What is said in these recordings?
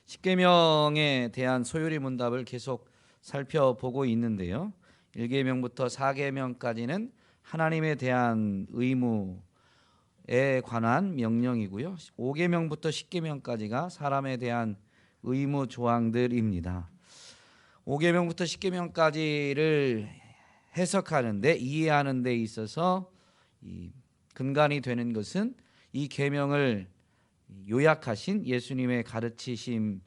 십계명에 대한 소요리 문답을 계속 살펴보고 있는데요. 1계명부터 4계명까지는 하나님에 대한 의무에 관한 명령이고요. 5계명부터 10계명까지가 사람에 대한 의무 조항들입니다. 5계명부터 10계명까지를 해석하는데 이해하는 데 있어서 근간이 되는 것은 이 계명을 요약하신 예수님의 가르치심에서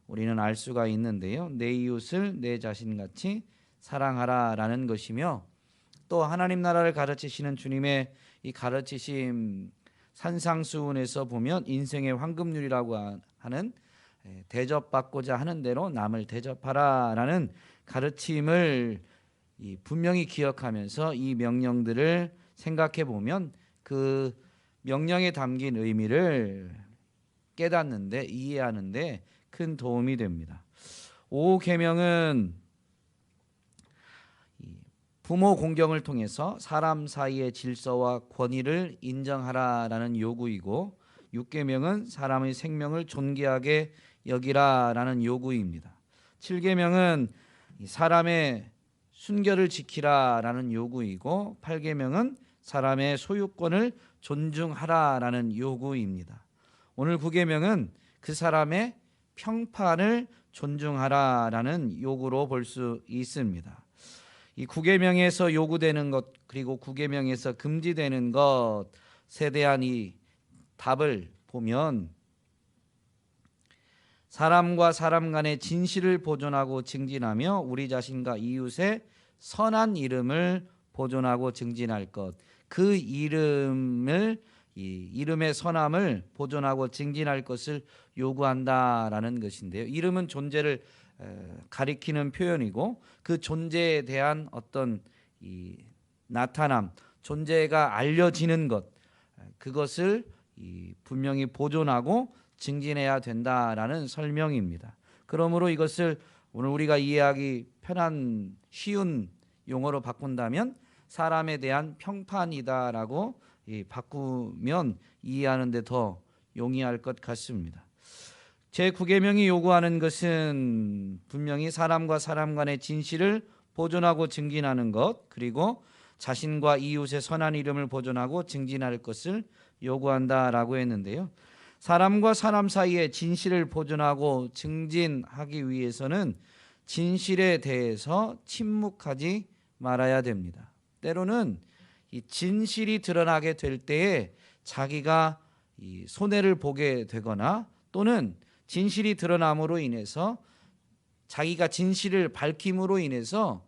우리는 알 수가 있는데요. 내 이웃을 내 자신같이 사랑하라라는 것이며, 또 하나님 나라를 가르치시는 주님의 이 가르치심 산상수훈에서 보면 인생의 황금률이라고 하는 대접받고자 하는 대로 남을 대접하라라는 가르침을 분명히 기억하면서 이 명령들을 생각해 보면 그 명령에 담긴 의미를 깨닫는데, 이해하는데 큰 도움이 됩니다. 5계명은 부모 공경을 통해서 사람 사이의 질서와 권위를 인정하라라는 요구이고, 6계명은 사람의 생명을 존귀하게 여기라라는 요구입니다. 7계명은 사람의 순결을 지키라라는 요구이고, 8계명은 사람의 소유권을 존중하라라는 요구입니다. 오늘 9계명은 그 사람의 평판을 존중하라라는 요구로 볼 수 있습니다. 이 9계명에서 요구되는 것, 그리고 9계명에서 금지되는 것에 대한 이 답을 보면, 사람과 사람 간의 진실을 보존하고 증진하며 우리 자신과 이웃의 선한 이름을 보존하고 증진할 것, 그 이름의 선함을 보존하고 증진할 것을 요구한다라는 것인데요. 이름은 존재를 가리키는 표현이고, 그 존재에 대한 어떤 나타남, 존재가 알려지는 것, 그것을 분명히 보존하고 증진해야 된다라는 설명입니다. 그러므로 이것을 오늘 우리가 이해하기 편한 쉬운 용어로 바꾼다면 사람에 대한 평판이다라고 바꾸면 이해하는 데 더 용이할 것 같습니다. 제9계명이 요구하는 것은 분명히 사람과 사람 간의 진실을 보존하고 증진하는 것, 그리고 자신과 이웃의 선한 이름을 보존하고 증진할 것을 요구한다라고 했는데요. 사람과 사람 사이의 진실을 보존하고 증진하기 위해서는 진실에 대해서 침묵하지 말아야 됩니다. 때로는 이 진실이 드러나게 될 때에 자기가 손해를 보게 되거나, 또는 진실이 드러남으로 인해서 자기가 진실을 밝힘으로 인해서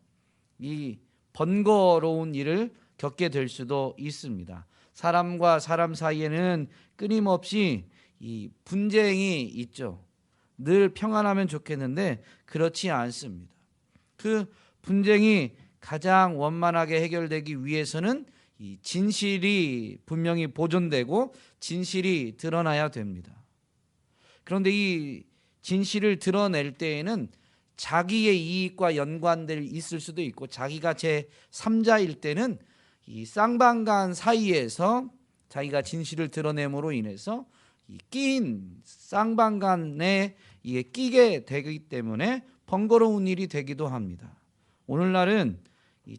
이 번거로운 일을 겪게 될 수도 있습니다. 사람과 사람 사이에는 끊임없이 이 분쟁이 있죠. 늘 평안하면 좋겠는데 그렇지 않습니다. 그 분쟁이 가장 원만하게 해결되기 위해서는 이 진실이 분명히 보존되고 진실이 드러나야 됩니다. 그런데 이 진실을 드러낼 때에는 자기의 이익과 연관될 있을 수도 있고, 자기가 제3자일 때는 이 쌍방간 사이에서 자기가 진실을 드러냄으로 인해서 끼인 쌍방간에 끼게 되기 때문에 번거로운 일이 되기도 합니다. 오늘날은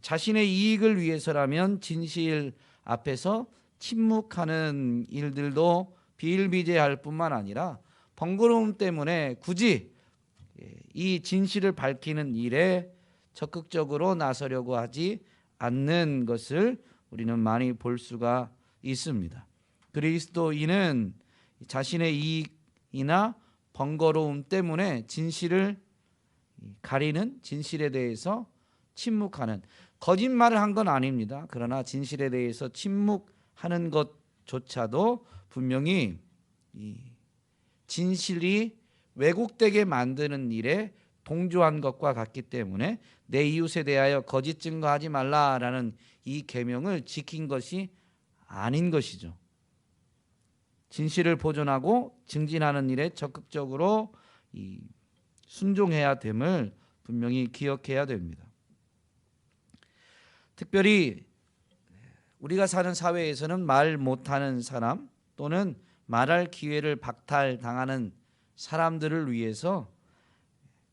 자신의 이익을 위해서라면 진실 앞에서 침묵하는 일들도 비일비재할 뿐만 아니라 번거로움 때문에 굳이 이 진실을 밝히는 일에 적극적으로 나서려고 하지 않는 것을 우리는 많이 볼 수가 있습니다. 그리스도인은 자신의 이익이나 번거로움 때문에 진실을 가리는, 진실에 대해서 침묵하는, 거짓말을 한 건 아닙니다. 그러나 진실에 대해서 침묵하는 것조차도 분명히 진실이 왜곡되게 만드는 일에 동조한 것과 같기 때문에 내 이웃에 대하여 거짓 증거하지 말라라는 이 계명을 지킨 것이 아닌 것이죠. 진실을 보존하고 증진하는 일에 적극적으로 순종해야 됨을 분명히 기억해야 됩니다. 특별히 우리가 사는 사회에서는 말 못하는 사람, 또는 말할 기회를 박탈당하는 사람들을 위해서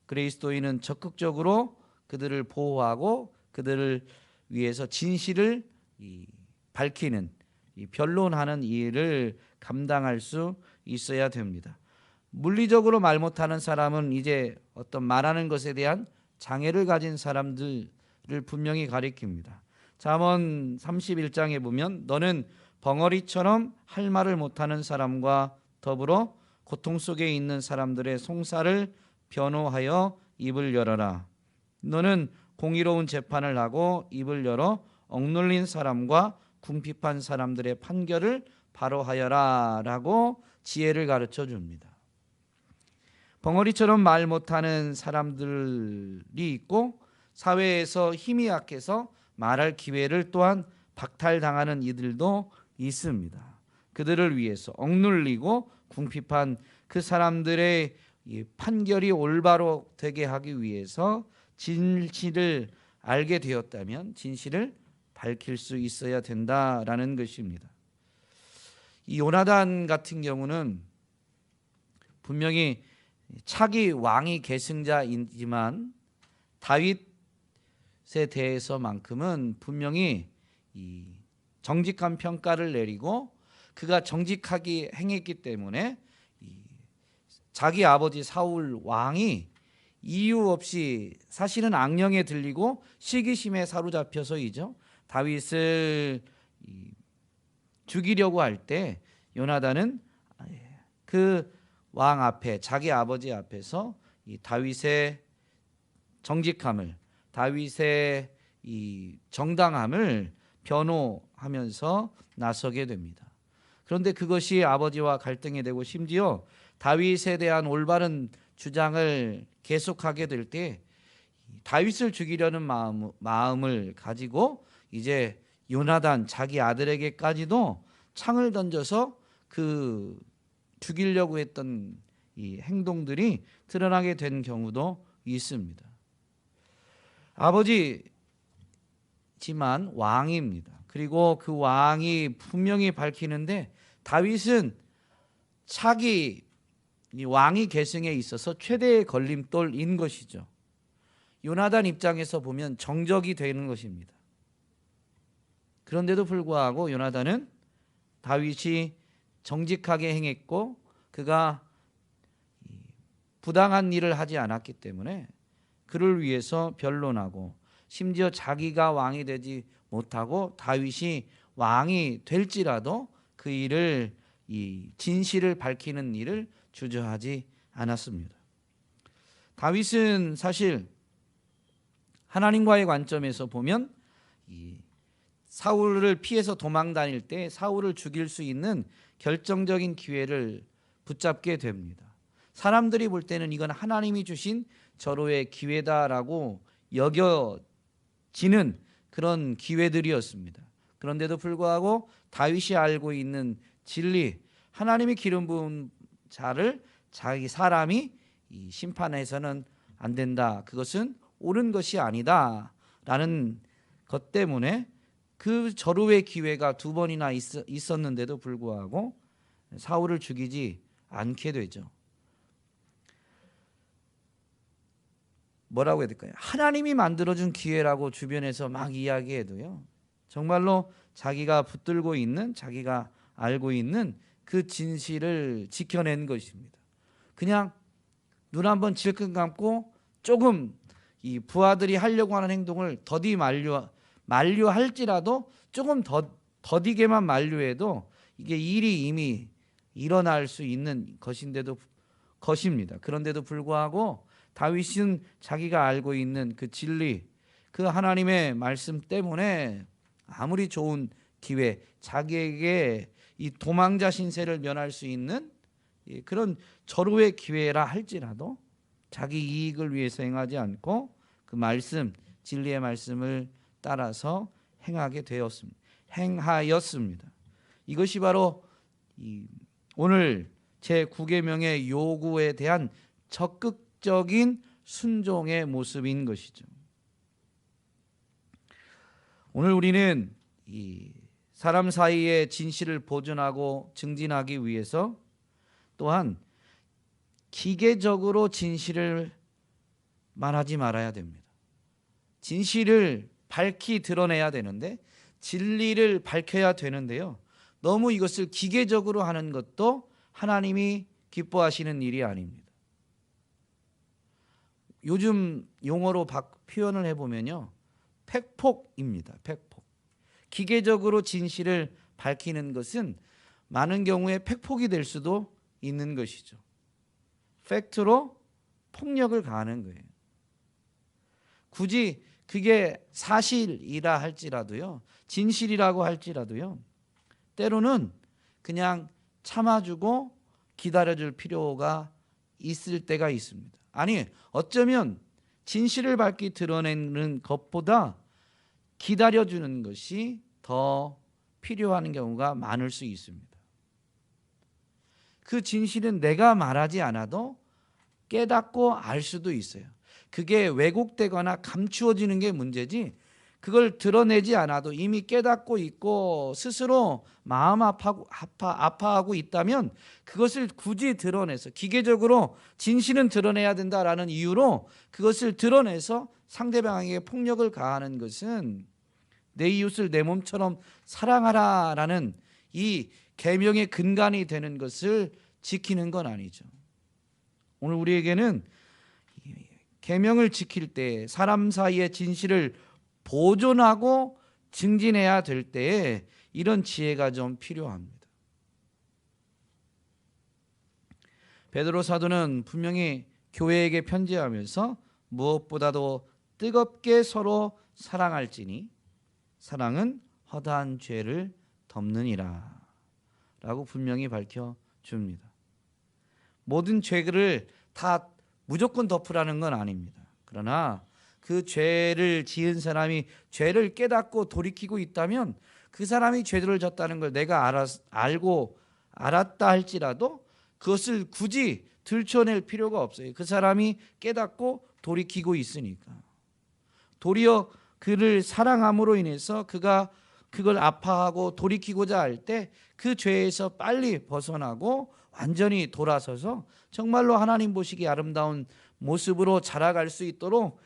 그리스도인은 적극적으로 그들을 보호하고 그들을 위해서 진실을 밝히는, 변론하는 일을 감당할 수 있어야 됩니다. 물리적으로 말 못하는 사람은 이제 어떤 말하는 것에 대한 장애를 가진 사람들을 분명히 가리킵니다. 잠언 31장에 보면 너는 벙어리처럼 할 말을 못하는 사람과 더불어 고통 속에 있는 사람들의 송사를 변호하여 입을 열어라. 너는 공의로운 재판을 하고 입을 열어 억눌린 사람과 궁핍한 사람들의 판결을 바로하여라 라고 지혜를 가르쳐 줍니다. 벙어리처럼 말 못하는 사람들이 있고 사회에서 힘이 약해서 말할 기회를 또한 박탈당하는 이들도 있습니다. 그들을 위해서 억눌리고 궁핍한 그 사람들의 판결이 올바로 되게 하기 위해서 진실을 알게 되었다면 진실을 밝힐 수 있어야 된다라는 것입니다. 이 요나단 같은 경우는 분명히 차기 왕이 계승자이지만 다윗에 대해서만큼은 분명히 이 정직한 평가를 내리고 그가 정직하게 행했기 때문에 자기 아버지 사울 왕이 이유 없이 사실은 악령에 들리고 시기심에 사로잡혀서이죠. 다윗을 죽이려고 할 때 요나단은 그 왕 앞에 자기 아버지 앞에서 이 다윗의 정직함을 다윗의 이 정당함을 변호하면서 나서게 됩니다. 그런데 그것이 아버지와 갈등이 되고 심지어 다윗에 대한 올바른 주장을 계속하게 될 때 다윗을 죽이려는 마음을 가지고 이제 요나단 자기 아들에게까지도 창을 던져서 그 죽이려고 했던 이 행동들이 드러나게 된 경우도 있습니다. 아버지지만 왕입니다. 그리고 그 왕이 분명히 밝히는데 다윗은 차기 왕위 계승에 있어서 최대의 걸림돌인 것이죠. 요나단 입장에서 보면 정적이 되는 것입니다. 그런데도 불구하고 요나단은 다윗이 정직하게 행했고 그가 부당한 일을 하지 않았기 때문에 그를 위해서 변론하고 심지어 자기가 왕이 되지 못하고 다윗이 왕이 될지라도 그 일을 이 진실을 밝히는 일을 주저하지 않았습니다. 다윗은 사실 하나님과의 관점에서 보면 이 사울을 피해서 도망 다닐 때 사울을 죽일 수 있는 결정적인 기회를 붙잡게 됩니다. 사람들이 볼 때는 이건 하나님이 주신 절호의 기회다라고 여겨지는 그런 기회들이었습니다. 그런데도 불구하고 다윗이 알고 있는 진리, 하나님이 기름 부은 자를 자기 사람이 심판해서는 안 된다. 그것은 옳은 것이 아니다라는 것 때문에 그 절호의 기회가 두 번이나 있었는데도 불구하고 사울을 죽이지 않게 되죠. 뭐라고 해야 될까요? 하나님이 만들어준 기회라고 주변에서 막 이야기해도요, 정말로 자기가 붙들고 있는, 자기가 알고 있는 그 진실을 지켜낸 것입니다. 그냥 눈 한번 질끈 감고 조금 이 부하들이 하려고 하는 행동을 더디 만류할지라도 조금 더디게만 만류해도 이게 일이 이미 일어날 수 있는 것입니다. 그런데도 불구하고 다윗은 자기가 알고 있는 그 진리, 그 하나님의 말씀 때문에 아무리 좋은 기회, 자기에게 이 도망자 신세를 면할 수 있는 그런 절호의 기회라 할지라도 자기 이익을 위해서 행하지 않고 그 말씀, 진리의 말씀을 따라서 행하였습니다. 이것이 바로 오늘 제9계명의 요구에 대한 적극적인 순종의 모습인 것이죠. 오늘 우리는 이 사람 사이의 진실을 보존하고 증진하기 위해서 또한 기계적으로 진실을 말하지 말아야 됩니다. 진실을 밝히 드러내야 되는데 진리를 밝혀야 되는데요. 너무 이것을 기계적으로 하는 것도 하나님이 기뻐하시는 일이 아닙니다. 요즘 용어로 표현을 해보면요, 팩폭입니다. 팩폭. 기계적으로 진실을 밝히는 것은 많은 경우에 팩폭이 될 수도 있는 것이죠. 팩트로 폭력을 가하는 거예요. 굳이 그게 사실이라 할지라도요, 진실이라고 할지라도요, 때로는 그냥 참아주고 기다려줄 필요가 있을 때가 있습니다. 아니, 어쩌면 진실을 밝히 드러내는 것보다 기다려주는 것이 더 필요한 경우가 많을 수 있습니다. 그 진실은 내가 말하지 않아도 깨닫고 알 수도 있어요. 그게 왜곡되거나 감추어지는 게 문제지, 그걸 드러내지 않아도 이미 깨닫고 있고 스스로 마음 아파하고 있다면 그것을 굳이 드러내서, 기계적으로 진실은 드러내야 된다라는 이유로 그것을 드러내서 상대방에게 폭력을 가하는 것은 내 이웃을 내 몸처럼 사랑하라라는 이 계명의 근간이 되는 것을 지키는 건 아니죠. 오늘 우리에게는 계명을 지킬 때 사람 사이의 진실을 보존하고 증진해야 될 때에 이런 지혜가 좀 필요합니다. 베드로 사도는 분명히 교회에게 편지하면서 무엇보다도 뜨겁게 서로 사랑할지니 사랑은 허다한 죄를 덮느니라 라고 분명히 밝혀줍니다. 모든 죄를 다 무조건 덮으라는 건 아닙니다. 그러나 그 죄를 지은 사람이 죄를 깨닫고 돌이키고 있다면 그 사람이 죄를 졌다는 걸 내가 알았다 할지라도 그것을 굳이 들춰낼 필요가 없어요. 그 사람이 깨닫고 돌이키고 있으니까. 도리어 그를 사랑함으로 인해서 그가 그걸 아파하고 돌이키고자 할 때 그 죄에서 빨리 벗어나고 완전히 돌아서서 정말로 하나님 보시기에 아름다운 모습으로 자라갈 수 있도록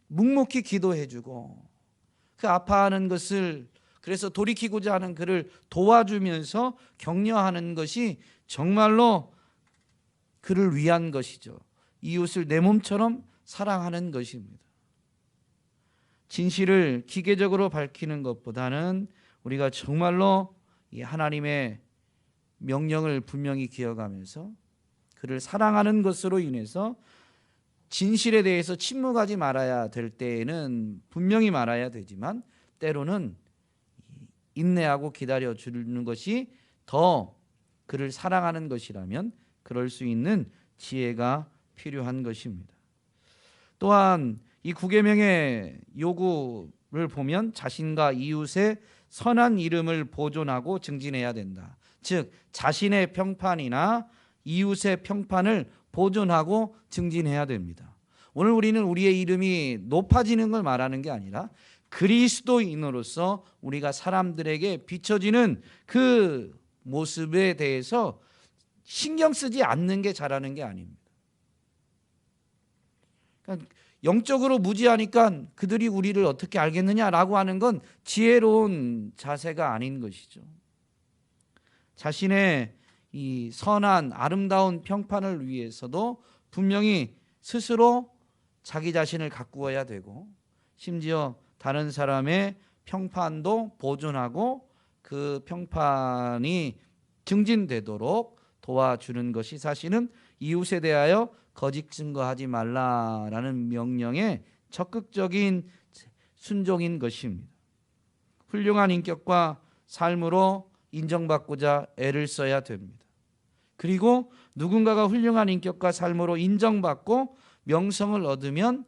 묵묵히 기도해주고, 그 아파하는 것을, 그래서 돌이키고자 하는 그를 도와주면서 격려하는 것이 정말로 그를 위한 것이죠. 이웃을 내 몸처럼 사랑하는 것입니다. 진실을 기계적으로 밝히는 것보다는 우리가 정말로 이 하나님의 명령을 분명히 기억하면서 그를 사랑하는 것으로 인해서 진실에 대해서 침묵하지 말아야 될 때에는 분명히 말아야 되지만, 때로는 인내하고 기다려주는 것이 더 그를 사랑하는 것이라면 그럴 수 있는 지혜가 필요한 것입니다. 또한 이 구계명의 요구를 보면 자신과 이웃의 선한 이름을 보존하고 증진해야 된다. 즉 자신의 평판이나 이웃의 평판을 보존하고 증진해야 됩니다. 오늘 우리는 우리의 이름이 높아지는 걸 말하는 게 아니라 그리스도인으로서 우리가 사람들에게 비춰지는 그 모습에 대해서 신경 쓰지 않는 게 잘하는 게 아닙니다. 그러니까 영적으로 무지하니까 그들이 우리를 어떻게 알겠느냐라고 하는 건 지혜로운 자세가 아닌 것이죠. 자신의 이 선한 아름다운 평판을 위해서도 분명히 스스로 자기 자신을 가꾸어야 되고, 심지어 다른 사람의 평판도 보존하고 그 평판이 증진되도록 도와주는 것이 사실은 이웃에 대하여 거짓 증거하지 말라라는 명령의 적극적인 순종인 것입니다. 훌륭한 인격과 삶으로 인정받고자 애를 써야 됩니다. 그리고 누군가가 훌륭한 인격과 삶으로 인정받고 명성을 얻으면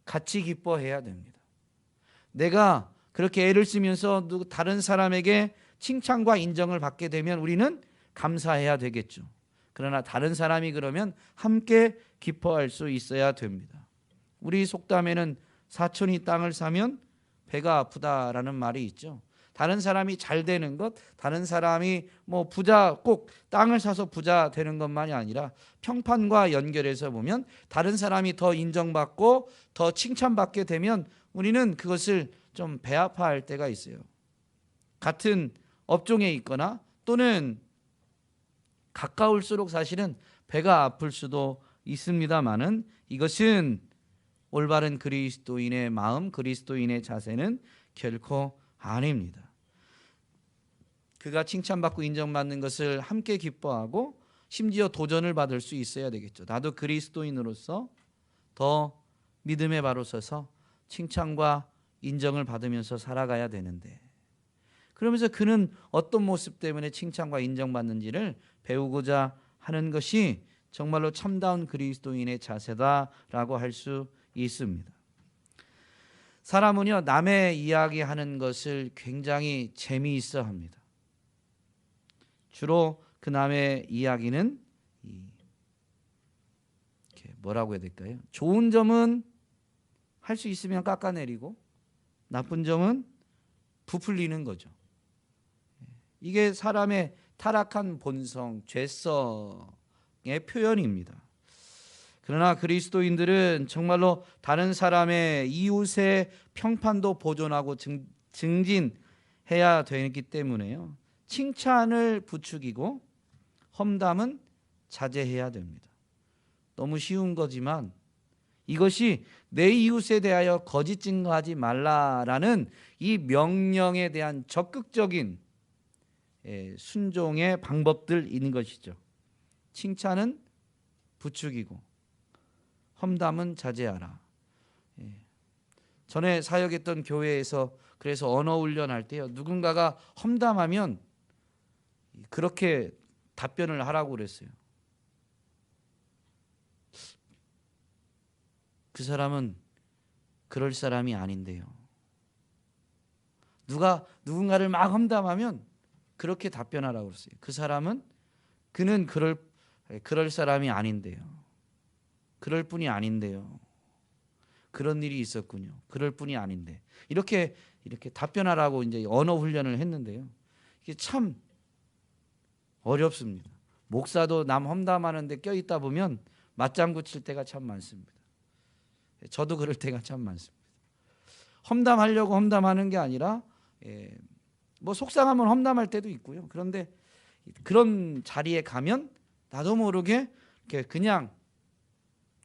같이 기뻐해야 됩니다. 내가 그렇게 애를 쓰면서 다른 사람에게 칭찬과 인정을 받게 되면 우리는 감사해야 되겠죠. 그러나 다른 사람이 그러면 함께 기뻐할 수 있어야 됩니다. 우리 속담에는 사촌이 땅을 사면 배가 아프다라는 말이 있죠. 다른 사람이 잘 되는 것, 다른 사람이 뭐 부자, 꼭 땅을 사서 부자 되는 것만이 아니라 평판과 연결해서 보면 다른 사람이 더 인정받고 더 칭찬받게 되면 우리는 그것을 좀 배 아파할 때가 있어요. 같은 업종에 있거나 또는 가까울수록 사실은 배가 아플 수도 있습니다만은 이것은 올바른 그리스도인의 마음, 그리스도인의 자세는 결코 아닙니다. 그가 칭찬받고 인정받는 것을 함께 기뻐하고 심지어 도전을 받을 수 있어야 되겠죠. 나도 그리스도인으로서 더 믿음의 바로 서서 칭찬과 인정을 받으면서 살아가야 되는데, 그러면서 그는 어떤 모습 때문에 칭찬과 인정받는지를 배우고자 하는 것이 정말로 참다운 그리스도인의 자세다라고 할 수 있습니다. 사람은요, 남의 이야기하는 것을 굉장히 재미있어 합니다. 주로 그 남의 이야기는 뭐라고 해야 될까요? 좋은 점은 할 수 있으면 깎아내리고 나쁜 점은 부풀리는 거죠. 이게 사람의 타락한 본성, 죄성의 표현입니다. 그러나 그리스도인들은 정말로 다른 사람의 이웃의 평판도 보존하고 증진해야 되기 때문에요. 칭찬을 부추기고 험담은 자제해야 됩니다. 너무 쉬운 거지만 이것이 내 이웃에 대하여 거짓 증거하지 말라라는 이 명령에 대한 적극적인 순종의 방법들인 것이죠. 칭찬은 부추기고 험담은 자제하라. 전에 사역했던 교회에서 그래서 언어 훈련할 때요, 누군가가 험담하면 그렇게 답변을 하라고 그랬어요. 그 사람은 그럴 사람이 아닌데요. 누군가를 막 험담하면 그렇게 답변하라고 그랬어요. 그 사람은 그는 그럴 사람이 아닌데요. 그럴 뿐이 아닌데요. 그런 일이 있었군요. 그럴 뿐이 아닌데. 이렇게 답변하라고 이제 언어 훈련을 했는데요. 이게 참 어렵습니다. 목사도 남 험담하는데 껴있다 보면 맞장구 칠 때가 참 많습니다. 저도 그럴 때가 참 많습니다. 험담하려고 험담하는 게 아니라 뭐 속상하면 험담할 때도 있고요. 그런데 그런 자리에 가면 나도 모르게 그냥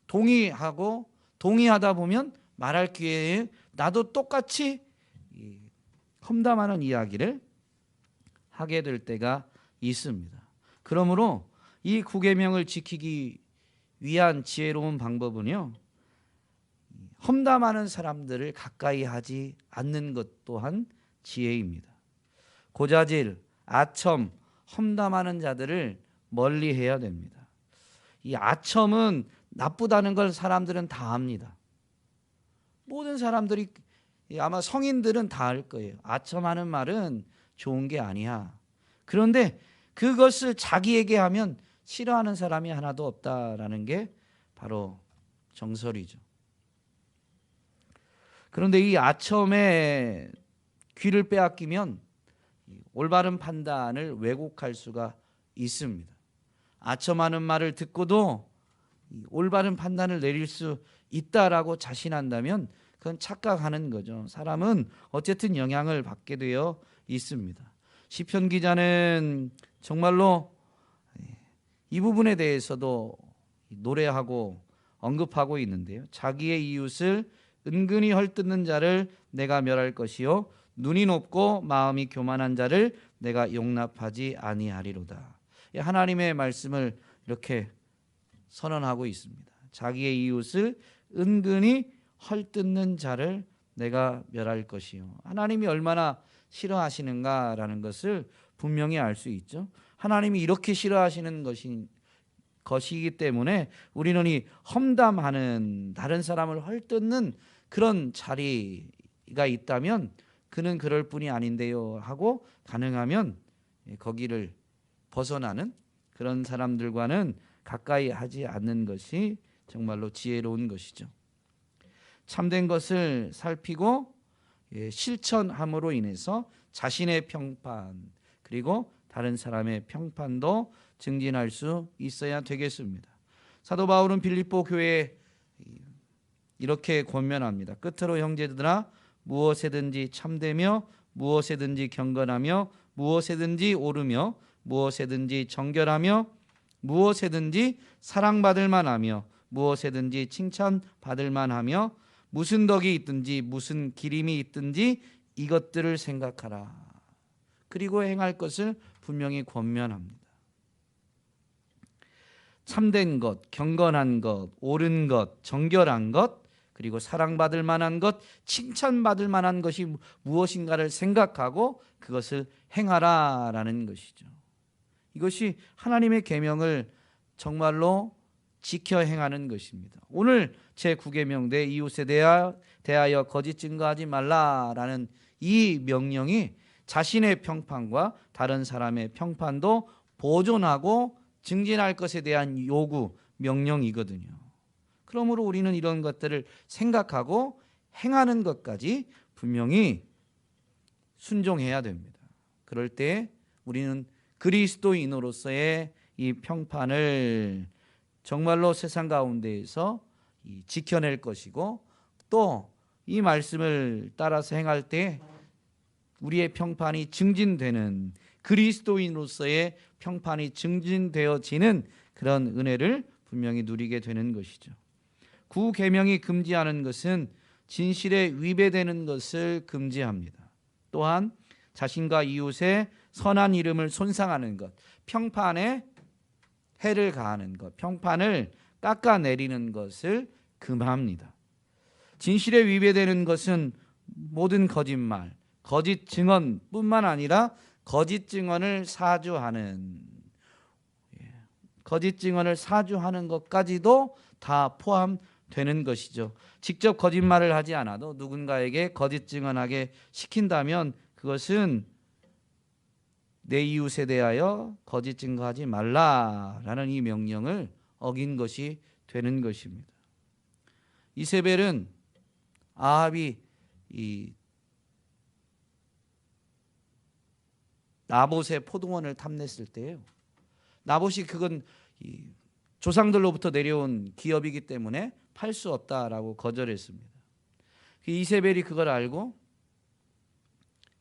동의하다 보면 말할 기회에 나도 똑같이 험담하는 이야기를 하게 될 때가 있습니다. 그러므로 이 구계명을 지키기 위한 지혜로운 방법은요, 험담하는 사람들을 가까이 하지 않는 것 또한 지혜입니다. 고자질, 아첨, 험담하는 자들을 멀리해야 됩니다. 이 아첨은 나쁘다는 걸 사람들은 다 압니다. 모든 사람들이, 아마 성인들은 다 알 거예요. 아첨하는 말은 좋은 게 아니야. 그런데 그것을 자기에게 하면 싫어하는 사람이 하나도 없다라는 게 바로 정설이죠. 그런데 이 아첨에 귀를 빼앗기면 올바른 판단을 왜곡할 수가 있습니다. 아첨하는 말을 듣고도 올바른 판단을 내릴 수 있다라고 자신한다면 그건 착각하는 거죠. 사람은 어쨌든 영향을 받게 되어 있습니다. 시편 기자는 정말로 이 부분에 대해서도 노래하고 언급하고 있는데요. 자기의 이웃을 은근히 헐뜯는 자를 내가 멸할 것이요 눈이 높고 마음이 교만한 자를 내가 용납하지 아니하리로다. 하나님의 말씀을 이렇게 선언하고 있습니다. 자기의 이웃을 은근히 헐뜯는 자를 내가 멸할 것이요. 하나님이 얼마나 싫어하시는가라는 것을 분명히 알 수 있죠. 하나님이 이렇게 싫어하시는 것이기 때문에 우리는 이 험담하는, 다른 사람을 헐뜯는 그런 자리가 있다면 그는 그럴 뿐이 아닌데요 하고 가능하면 거기를 벗어나는 그런 사람들과는 가까이 하지 않는 것이 정말로 지혜로운 것이죠. 참된 것을 살피고 실천함으로 인해서 자신의 평판 그리고 다른 사람의 평판도 증진할 수 있어야 되겠습니다. 사도 바울은 빌립보 교회에 이렇게 권면합니다. 끝으로 형제들아 무엇에든지 참되며 무엇에든지 경건하며 무엇에든지 옳으며 무엇에든지 정결하며 무엇에든지 사랑받을 만하며 무엇에든지 칭찬받을 만하며 무슨 덕이 있든지 무슨 기림이 있든지 이것들을 생각하라. 그리고 행할 것을 분명히 권면합니다. 참된 것, 경건한 것, 옳은 것, 정결한 것, 그리고 사랑받을 만한 것, 칭찬받을 만한 것이 무엇인가를 생각하고 그것을 행하라라는 것이죠. 이것이 하나님의 계명을 정말로 지켜 행하는 것입니다. 오늘 제9계명 내 이웃에 대하여 거짓 증거하지 말라라는 이 명령이 자신의 평판과 다른 사람의 평판도 보존하고 증진할 것에 대한 요구, 명령이거든요. 그러므로 우리는 이런 것들을 생각하고 행하는 것까지 분명히 순종해야 됩니다. 그럴 때 우리는 그리스도인으로서의 이 평판을 정말로 세상 가운데에서 지켜낼 것이고 또 이 말씀을 따라서 행할 때 우리의 평판이 증진되는 그리스도인으로서의 평판이 증진되어지는 그런 은혜를 분명히 누리게 되는 것이죠. 구계명이 금지하는 것은 진실에 위배되는 것을 금지합니다. 또한 자신과 이웃의 선한 이름을 손상하는 것, 평판에 해를 가하는 것, 평판을 깎아내리는 것을 금합니다. 진실에 위배되는 것은 모든 거짓말, 거짓 증언뿐만 아니라 거짓 증언을 사주하는 것까지도 다 포함되는 것이죠. 직접 거짓말을 하지 않아도 누군가에게 거짓 증언하게 시킨다면 그것은 내 이웃에 대하여 거짓 증거하지 말라라는 이 명령을 어긴 것이 되는 것입니다. 이세벨은 아합이 이 나봇의 포도원을 탐냈을 때요. 나봇이 그건 조상들로부터 내려온 기업이기 때문에 팔 수 없다라고 거절했습니다. 이세벨이 그걸 알고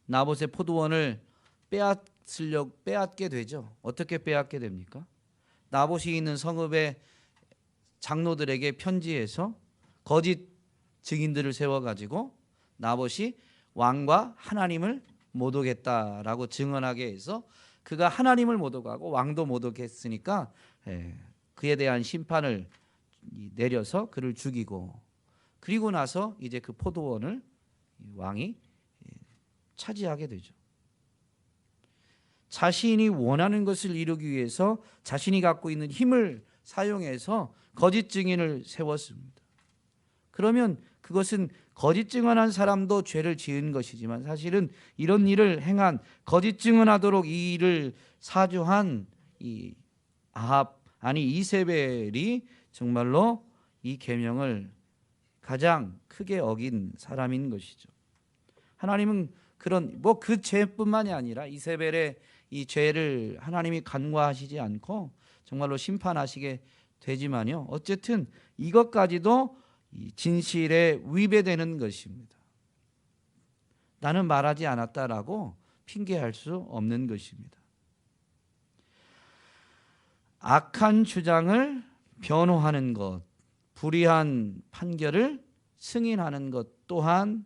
나봇의 포도원을 빼앗게 되죠. 어떻게 빼앗게 됩니까? 나봇이 있는 성읍의 장로들에게 편지해서 거짓 증인들을 세워가지고 나봇이 왕과 하나님을 모독했다라고 증언하게 해서 그가 하나님을 모독하고 왕도 모독했으니까 그에 대한 심판을 내려서 그를 죽이고 그리고 나서 이제 그 포도원을 왕이 차지하게 되죠. 자신이 원하는 것을 이루기 위해서 자신이 갖고 있는 힘을 사용해서 거짓 증인을 세웠습니다. 그러면 그것은 거짓 증언한 사람도 죄를 지은 것이지만 사실은 이런 일을 행한 거짓 증언하도록 이 일을 사주한 이 이세벨이 정말로 이 계명을 가장 크게 어긴 사람인 것이죠. 하나님은 그런 그 죄뿐만이 아니라 이세벨의 이 죄를 하나님이 간과하시지 않고 정말로 심판하시게 되지만요. 어쨌든 이것까지도 진실에 위배되는 것입니다. 나는 말하지 않았다라고 핑계할 수 없는 것입니다. 악한 주장을 변호하는 것, 불의한 판결을 승인하는 것 또한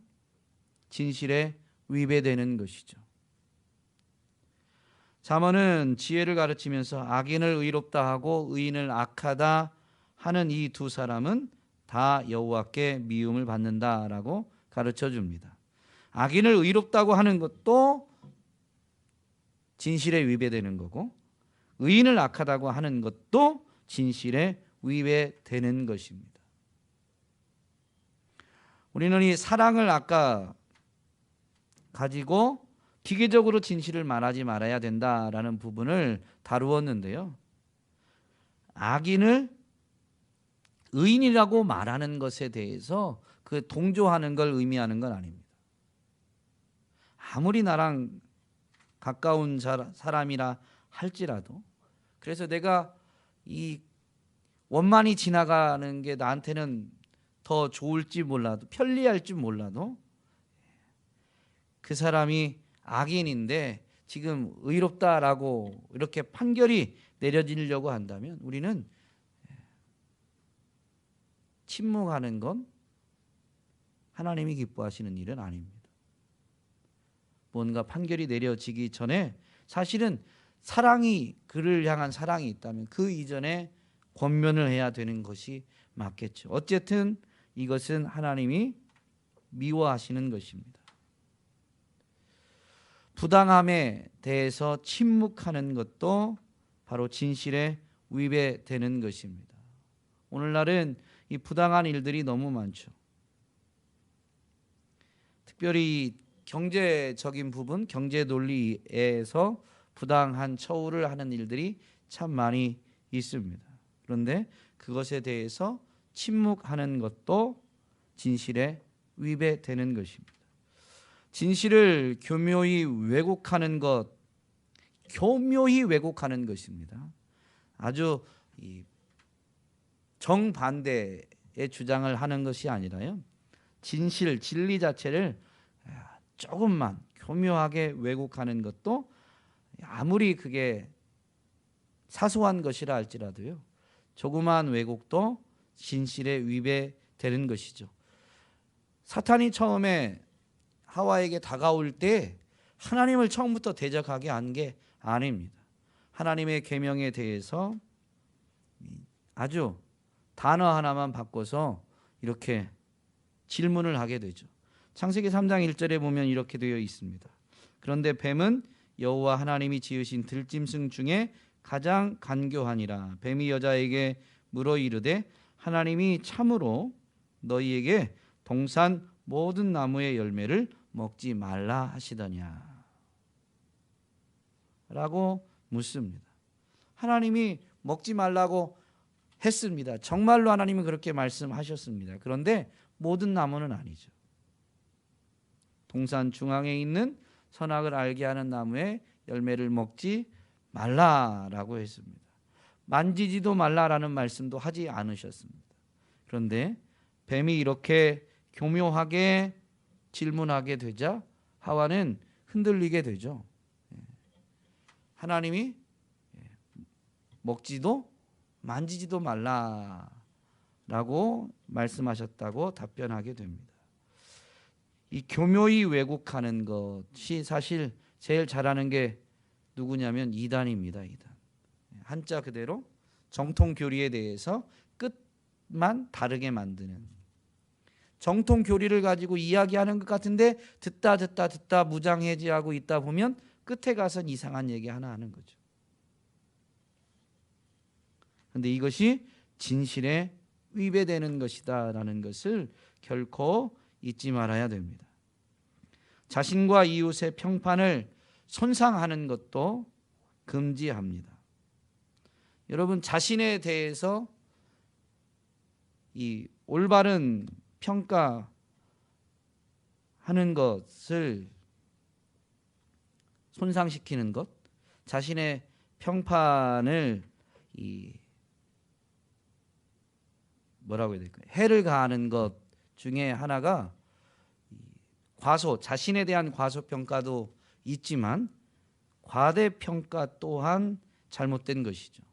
진실에 위배되는 것이죠. 잠언은 지혜를 가르치면서 악인을 의롭다 하고 의인을 악하다 하는 이 두 사람은 다 여호와께 미움을 받는다라고 가르쳐 줍니다. 악인을 의롭다고 하는 것도 진실에 위배되는 거고 의인을 악하다고 하는 것도 진실에 위배되는 것입니다. 우리는 이 사랑을 아까 가지고 기계적으로 진실을 말하지 말아야 된다라는 부분을 다루었는데요. 악인을 의인이라고 말하는 것에 대해서 그 동조하는 걸 의미하는 건 아닙니다. 아무리 나랑 가까운 사람이라 할지라도, 그래서 내가 이 원만히 지나가는 게 나한테는 더 좋을지 몰라도, 편리할지 몰라도, 그 사람이 악인인데 지금 의롭다라고 이렇게 판결이 내려지려고 한다면 우리는 침묵하는 건 하나님이 기뻐하시는 일은 아닙니다. 뭔가 판결이 내려지기 전에 사실은 사랑이, 그를 향한 사랑이 있다면 그 이전에 권면을 해야 되는 것이 맞겠죠. 어쨌든 이것은 하나님이 미워하시는 것입니다. 부당함에 대해서 침묵하는 것도 바로 진실에 위배되는 것입니다. 오늘날은 이 부당한 일들이 너무 많죠. 특별히 경제적인 부분, 경제 논리에서 부당한 처우를 하는 일들이 참 많이 있습니다. 그런데 그것에 대해서 침묵하는 것도 진실에 위배되는 것입니다. 진실을 교묘히 왜곡하는 것, 교묘히 왜곡하는 것입니다. 아주 정반대의 주장을 하는 것이 아니라요, 진실, 진리 자체를 조금만 교묘하게 왜곡하는 것도 아무리 그게 사소한 것이라 할지라도요, 조그마한 왜곡도 진실에 위배되는 것이죠. 사탄이 처음에 하와에게 다가올 때 하나님을 처음부터 대적하게 한 게 아닙니다. 하나님의 계명에 대해서 아주 단어 하나만 바꿔서 이렇게 질문을 하게 되죠. 창세기 3장 1절에 보면 이렇게 되어 있습니다. 그런데 뱀은 여호와 하나님이 지으신 들짐승 중에 가장 간교하니라. 뱀이 여자에게 물어 이르되 하나님이 참으로 너희에게 동산 모든 나무의 열매를 먹지 말라 하시더냐 라고 묻습니다. 하나님이 먹지 말라고 했습니다. 정말로 하나님은 그렇게 말씀하셨습니다. 그런데 모든 나무는 아니죠. 동산 중앙에 있는 선악을 알게 하는 나무의 열매를 먹지 말라라고 했습니다. 만지지도 말라라는 말씀도 하지 않으셨습니다. 그런데 뱀이 이렇게 교묘하게 질문하게 되자 하와는 흔들리게 되죠. 하나님이 먹지도 만지지도 말라라고 말씀하셨다고 답변하게 됩니다. 이 교묘히 왜곡하는 것이 사실 제일 잘하는 게 누구냐면 이단입니다. 이단. 한자 그대로 정통 교리에 대해서 끝만 다르게 만드는, 정통 교리를 가지고 이야기하는 것 같은데 듣다 무장해제하고 있다 보면 끝에 가선 이상한 얘기 하나 하는 거죠. 그런데 이것이 진실에 위배되는 것이다라는 것을 결코 잊지 말아야 됩니다. 자신과 이웃의 평판을 손상하는 것도 금지합니다. 여러분, 자신에 대해서 이 올바른 평가하는 것을 손상시키는 것, 자신의 평판을 뭐라고 해야 될까요? 해를 가하는 것 중에 하나가 자신에 대한 과소평가도 있지만 과대평가 또한 잘못된 것이죠.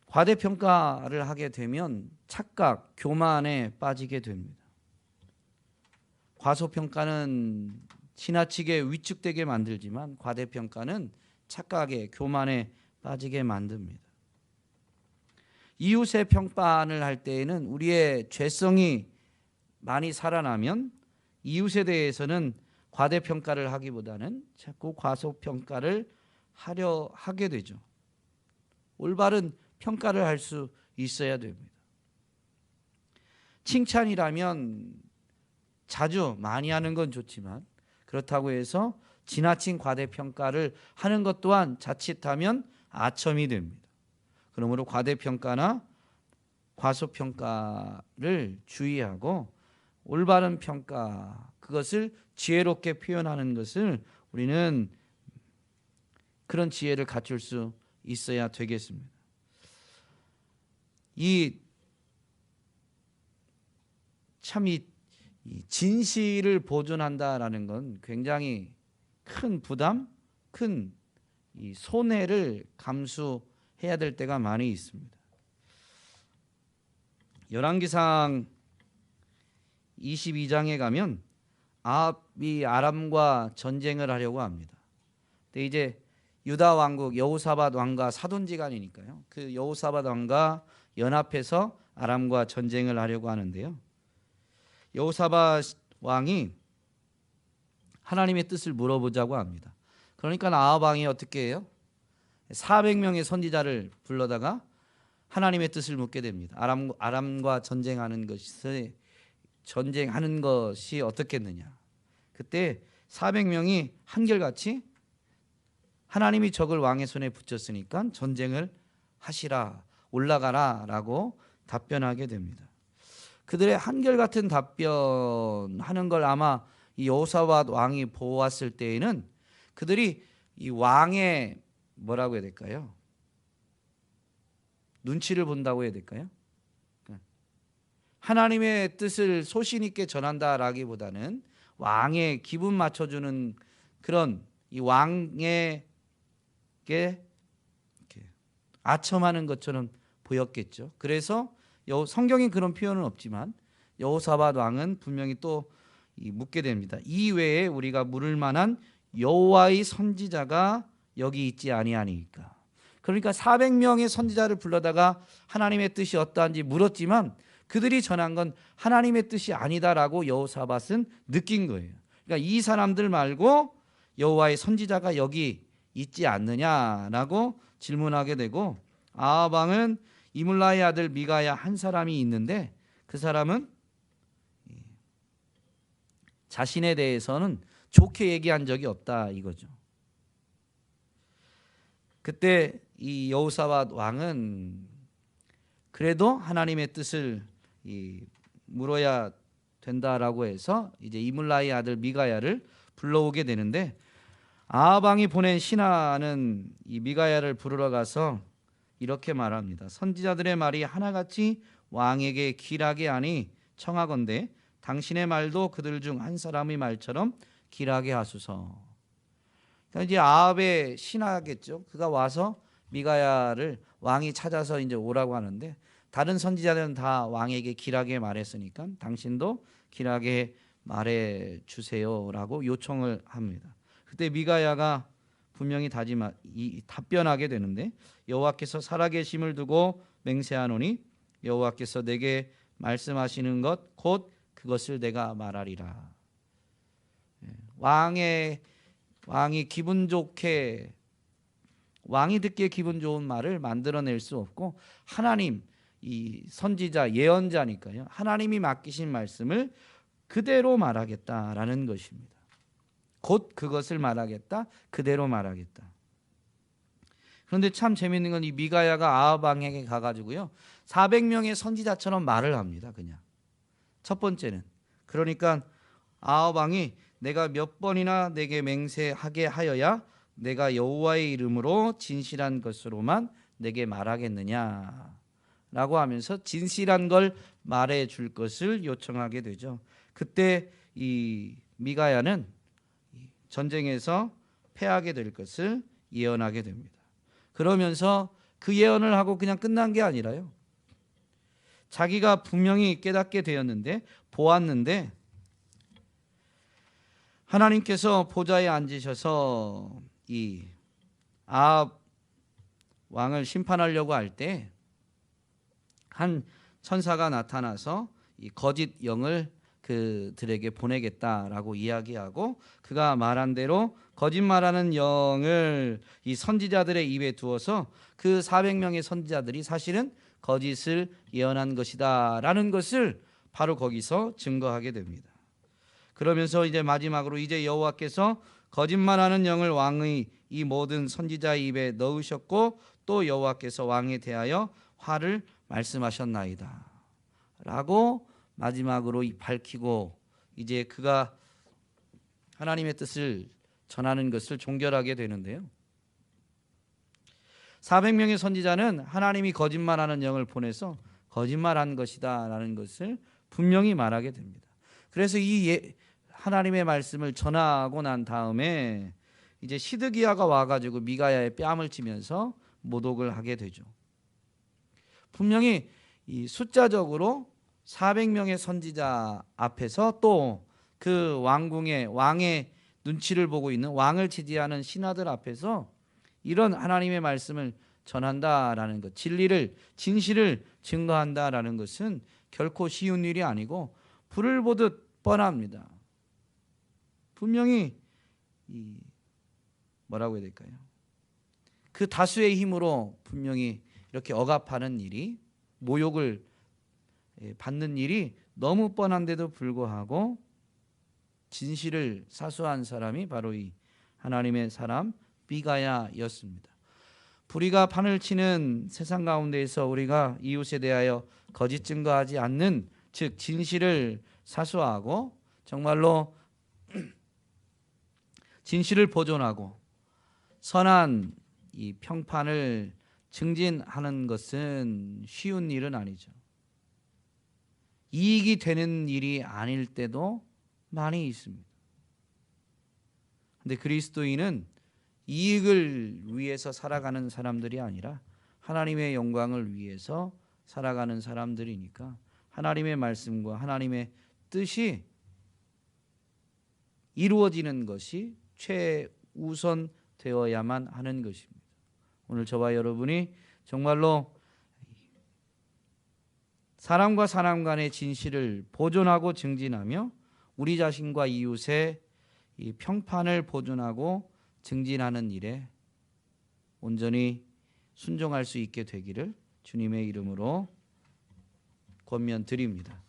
과대평가를 하게 되면 착각, 교만에 빠지게 됩니다. 과소평가는 지나치게 위축되게 만들지만 과대평가는 착각에, 교만에 빠지게 만듭니다. 이웃의 평판을 할 때에는 우리의 죄성이 많이 살아나면 이웃에 대해서는 과대평가를 하기보다는 자꾸 과소평가를 하려 하게 되죠. 올바른 평가를 할 수 있어야 됩니다. 칭찬이라면 자주 많이 하는 건 좋지만 그렇다고 해서 지나친 과대평가를 하는 것 또한 자칫하면 아첨이 됩니다. 그러므로 과대평가나 과소평가를 주의하고 올바른 평가, 그것을 지혜롭게 표현하는 것을 우리는 그런 지혜를 갖출 수 있어야 되겠습니다. 이 진실을 보존한다라는 건 굉장히 큰 부담, 큰 이 손해를 감수해야 될 때가 많이 있습니다. 열왕기상 22장에 가면 아합이 아람과 전쟁을 하려고 합니다. 근데 이제 유다 왕국 여호사밧 왕과 사돈지간이니까요. 그 여호사밧 왕과 연합해서 아람과 전쟁을 하려고 하는데요. 여호사밧 왕이 하나님의 뜻을 물어보자고 합니다. 그러니까 아합 왕이 어떻게 해요? 400명의 선지자를 불러다가 하나님의 뜻을 묻게 됩니다. 아람과 전쟁하는 것이 어떻겠느냐. 그때 400명이 한결같이 하나님이 적을 왕의 손에 붙였으니까 전쟁을 하시라, 올라가라라고 답변하게 됩니다. 그들의 한결같은 답변하는 걸 아마 이 여호사밧 왕이 보았을 때에는 그들이 이 왕의 뭐라고 해야 될까요? 눈치를 본다고 해야 될까요? 하나님의 뜻을 소신 있게 전한다라기보다는 왕의 기분 맞춰주는 그런 이 왕에게 아첨하는 것처럼 보였겠죠. 그래서 성경에 그런 표현은 없지만 여호사밧 왕은 분명히 또 묻게 됩니다. 이 외에 우리가 물을 만한 여호와의 선지자가 여기 있지 아니하니까. 그러니까 400명의 선지자를 불러다가 하나님의 뜻이 어떠한지 물었지만 그들이 전한 건 하나님의 뜻이 아니다라고 여호사밧은 느낀 거예요. 그러니까 이 사람들 말고 여호와의 선지자가 여기 있지 않느냐라고 질문하게 되고, 아합 왕은 이물라의 아들 미가야 한 사람이 있는데 그 사람은 자신에 대해서는 좋게 얘기한 적이 없다 이거죠. 그때 이 여호사밧 왕은 그래도 하나님의 뜻을 물어야 된다라고 해서 이제 이물라의 아들 미가야를 불러오게 되는데, 아합 왕이 보낸 신하는 이 미가야를 부르러 가서 이렇게 말합니다. 선지자들의 말이 하나같이 왕에게 길하게 하니 청하건대 당신의 말도 그들 중 한 사람의 말처럼 길하게 하소서. 그러니까 이제 아합의 신하겠죠. 그가 와서 미가야를 왕이 찾아서 이제 오라고 하는데, 다른 선지자들은 다 왕에게 길하게 말했으니까 당신도 길하게 말해 주세요라고 요청을 합니다. 그때 미가야가 분명히 답변하게 되는데, 여호와께서 살아계심을 두고 맹세하노니 여호와께서 내게 말씀하시는 것 곧 그것을 내가 말하리라. 왕이 기분 좋게, 왕이 듣기에 기분 좋은 말을 만들어낼 수 없고, 하나님, 이 선지자 예언자니까요, 하나님이 맡기신 말씀을 그대로 말하겠다라는 것입니다. 곧 그것을 말하겠다, 그대로 말하겠다. 그런데 참 재미있는 건 이 미가야가 아합 왕에게 가가지고요 400명의 선지자처럼 말을 합니다. 그냥 첫 번째는, 그러니까 아합 왕이 내가 몇 번이나 내게 맹세하게 하여야 내가 여호와의 이름으로 진실한 것으로만 내게 말하겠느냐 라고 하면서 진실한 걸 말해 줄 것을 요청하게 되죠. 그때 이 미가야는 전쟁에서 패하게 될 것을 예언하게 됩니다. 그러면서 그 예언을 하고 그냥 끝난 게 아니라요, 자기가 분명히 깨닫게 되었는데, 보았는데 하나님께서 보좌에 앉으셔서 이 아합 왕을 심판하려고 할 때 한 천사가 나타나서 이 거짓 영을 그들에게 보내겠다라고 이야기하고, 그가 말한 대로 거짓말하는 영을 이 선지자들의 입에 두어서 그 400명의 선지자들이 사실은 거짓을 예언한 것이다라는 것을 바로 거기서 증거하게 됩니다. 그러면서 이제 마지막으로 이제 여호와께서 거짓말하는 영을 왕의 이 모든 선지자의 입에 넣으셨고 또 여호와께서 왕에 대하여 화를 말씀하셨나이다 라고 마지막으로 밝히고 이제 그가 하나님의 뜻을 전하는 것을 종결하게 되는데요. 400명의 선지자는 하나님이 거짓말하는 영을 보내서 거짓말한 것이다 라는 것을 분명히 말하게 됩니다. 그래서 이 하나님의 말씀을 전하고 난 다음에 이제 시드기야가 와가지고 미가야의 뺨을 치면서 모독을 하게 되죠. 분명히 이 숫자적으로 400명의 선지자 앞에서 또 그 왕의 눈치를 보고 있는 왕을 지지하는 신하들 앞에서 이런 하나님의 말씀을 전한다라는 것, 진실을 증거한다라는 것은 결코 쉬운 일이 아니고 불을 보듯 뻔합니다. 분명히 뭐라고 해야 될까요? 그 다수의 힘으로 분명히 이렇게 억압하는 일이, 모욕을 받는 일이 너무 뻔한데도 불구하고 진실을 사수한 사람이 바로 이 하나님의 사람 미가야였습니다. 불의가 판을 치는 세상 가운데에서 우리가 이웃에 대하여 거짓 증거하지 않는, 즉 진실을 사수하고 정말로 진실을 보존하고 선한 이 평판을 증진하는 것은 쉬운 일은 아니죠. 이익이 되는 일이 아닐 때도 많이 있습니다. 근데 그리스도인은 이익을 위해서 살아가는 사람들이 아니라 하나님의 영광을 위해서 살아가는 사람들이니까 하나님의 말씀과 하나님의 뜻이 이루어지는 것이 최우선 되어야만 하는 것입니다. 오늘 저와 여러분이 정말로 사람과 사람 간의 진실을 보존하고 증진하며 우리 자신과 이웃의 이 평판을 보존하고 증진하는 일에 온전히 순종할 수 있게 되기를 주님의 이름으로 권면드립니다.